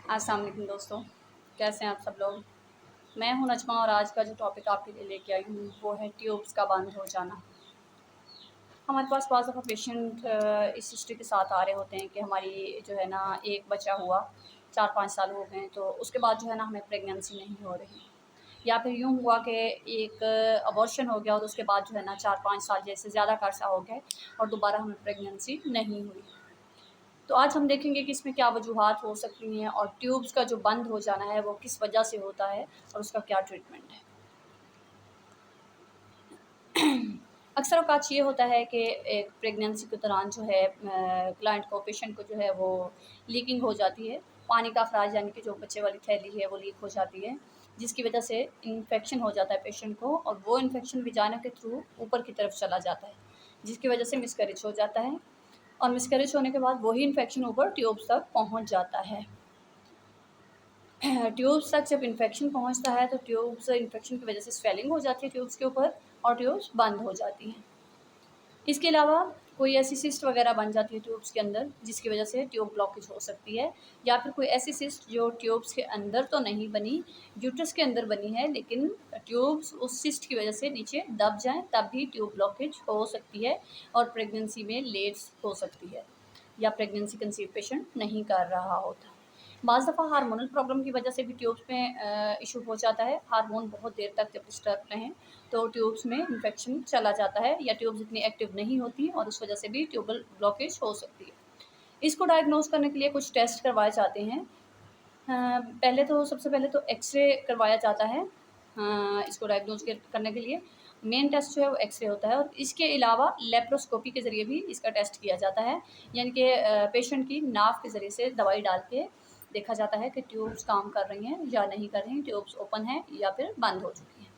अस्सलाम वालेकुम दोस्तों, कैसे हैं आप सब लोग। मैं हूं नजमा और आज का जो टॉपिक आपके लिए लेके आई हूँ वो है ट्यूब्स का बंद हो जाना। हमारे पास बाज़ दफ़ा पेशेंट इस हिस्ट्री के साथ आ रहे होते हैं कि हमारी जो है ना एक बच्चा हुआ 4-5 साल हो गए तो उसके बाद जो है ना हमें प्रेगनेंसी नहीं हो रही, या फिर यूँ हुआ कि एक अबॉर्शन हो गया और उसके बाद जो है ना 4-5 साल जैसे ज़्यादा का अर्सा हो गया और दोबारा हमें प्रेगनेंसी नहीं हुई। तो आज हम देखेंगे कि इसमें क्या वजूहात हो सकती हैं और ट्यूब्स का जो बंद हो जाना है वो किस वजह से होता है और उसका क्या ट्रीटमेंट है। अक्सर औक़ात ये होता है कि एक प्रेगनेंसी के दौरान जो है क्लाइंट को, पेशेंट को जो है वो लीकिंग हो जाती है। पानी का अखराज यानी कि जो बच्चे वाली थैली है वो लीक हो जाती है, जिसकी वजह से इन्फेक्शन हो जाता है पेशेंट को और वो इन्फेक्शन विजाइना के थ्रू ऊपर की तरफ चला जाता है, जिसकी वजह से मिसकैरेज हो जाता है और मिसकैरेज होने के बाद वही इन्फेक्शन ऊपर ट्यूब्स तक पहुँच जाता है। ट्यूब्स तक जब इन्फेक्शन पहुँचता है तो ट्यूब्स इन्फेक्शन की वजह से स्वेलिंग हो जाती है ट्यूब्स के ऊपर और ट्यूब्स बंद हो जाती हैं। इसके अलावा कोई ऐसी सिस्ट वगैरह बन जाती है ट्यूब्स के अंदर जिसकी वजह से ट्यूब ब्लॉकेज हो सकती है, या फिर कोई ऐसी सिस्ट जो ट्यूब्स के अंदर तो नहीं बनी, यूट्रस के अंदर बनी है, लेकिन ट्यूब्स उस सिस्ट की वजह से नीचे दब जाएँ तब भी ट्यूब ब्लॉकेज हो सकती है और प्रेगनेंसी में लेट हो सकती है या प्रेगनेंसी कंसीव पेशेंट नहीं कर रहा होता। बाज़ दफ़ा हार्मोनल प्रॉब्लम की वजह से भी ट्यूब्स में इशू हो जाता है। हार्मोन बहुत देर तक जब डिस्टर्ब रहें तो ट्यूब्स में इन्फेक्शन चला जाता है या ट्यूब्स इतनी एक्टिव नहीं होती और उस वजह से भी ट्यूबल ब्लॉकेज हो सकती है। इसको डायग्नोज़ करने के लिए कुछ टेस्ट करवाए जाते हैं। सबसे पहले तो एक्स-रे करवाया जाता है इसको डायग्नोज़ करने के लिए। मेन टेस्ट जो है वो एक्स-रे होता है और इसके अलावा लेप्रोस्कोपी के ज़रिए भी इसका टेस्ट किया जाता है, यानी कि पेशेंट की नाभ के ज़रिए से दवाई डाल के देखा जाता है कि ट्यूब्स काम कर रही हैं या नहीं कर रही, ट्यूब्स ओपन हैं या फिर बंद हो चुकी हैं।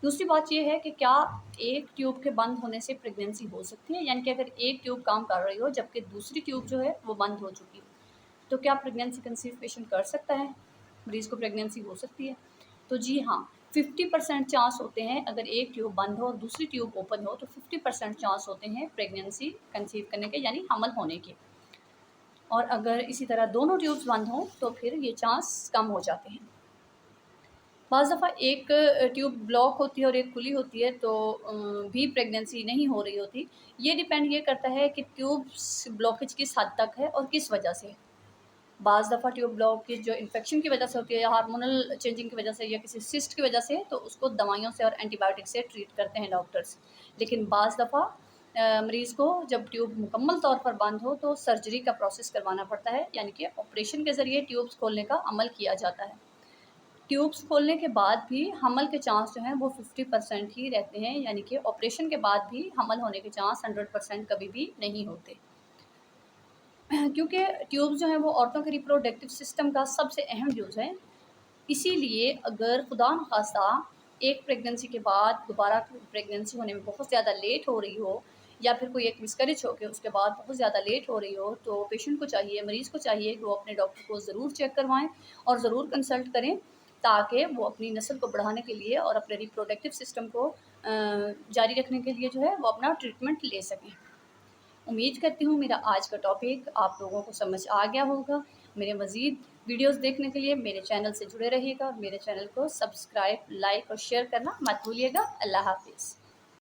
दूसरी बात ये है कि क्या एक ट्यूब के बंद होने से प्रेगनेंसी हो सकती है, यानी कि अगर एक ट्यूब काम कर रही हो जबकि दूसरी ट्यूब जो है वो बंद हो चुकी हो, तो क्या प्रेगनेंसी कंसीव पेशेंट कर सकता है? मरीज़ को प्रेगनेंसी हो सकती है? तो जी हाँ, 50% चांस होते हैं अगर एक ट्यूब बंद हो और दूसरी ट्यूब ओपन हो तो 50% चांस होते हैं प्रेगनेंसी कंसीव करने के, यानी हमल होने के। और अगर इसी तरह दोनों ट्यूब्स बंद हों तो फिर ये चांस कम हो जाते हैं। बाज़ दफ़ा एक ट्यूब ब्लॉक होती है और एक खुली होती है तो भी प्रेगनेंसी नहीं हो रही होती। ये करता है कि ट्यूब्स ब्लॉकेज किस हद तक है और किस वजह से। बाज़ दफ़ा ट्यूब ब्लॉकेज जो इन्फेक्शन की वजह से होती है या हार्मोनल चेंजिंग की वजह से या किसी सिस्ट की वजह से, तो उसको दवाइयों से और एंटीबायोटिक से ट्रीट करते हैं डॉक्टर्स। लेकिन बाज़ दफ़ा मरीज़ को जब ट्यूब मुकम्मल तौर पर बंद हो तो सर्जरी का प्रोसेस करवाना पड़ता है, यानी कि ऑपरेशन के ज़रिए ट्यूब्स खोलने का अमल किया जाता है। ट्यूब्स खोलने के बाद भी हमल के चांस जो हैं वो 50% ही रहते हैं, यानी कि ऑपरेशन के बाद भी हमल होने के चांस 100% कभी भी नहीं होते। क्योंकि ट्यूब्स जो हैं वो औरतों के रिप्रोडक्टिव सिस्टम का सबसे अहम यूज़ है। इसीलिए अगर खुदा न ख़ास्ता एक प्रेगनेंसी के बाद दोबारा प्रेगनेंसी होने में बहुत ज़्यादा लेट हो रही हो या फिर कोई एक मिसकैरेज हो के उसके बाद बहुत ज़्यादा लेट हो रही हो, तो पेशेंट को चाहिए, मरीज़ को चाहिए कि वो अपने डॉक्टर को ज़रूर चेक करवाएँ और ज़रूर कंसल्ट करें, ताकि वो अपनी नस्ल को बढ़ाने के लिए और अपने रिप्रोडक्टिव सिस्टम को जारी रखने के लिए जो है वो अपना ट्रीटमेंट ले सकें। उम्मीद करती हूँ मेरा आज का टॉपिक आप लोगों को समझ आ गया होगा। मेरे मज़ीद वीडियोज़ देखने के लिए मेरे चैनल से जुड़े रहिएगा। मेरे चैनल को सब्सक्राइब, लाइक और शेयर करना मत भूलिएगा। अल्लाह हाफ़िज़।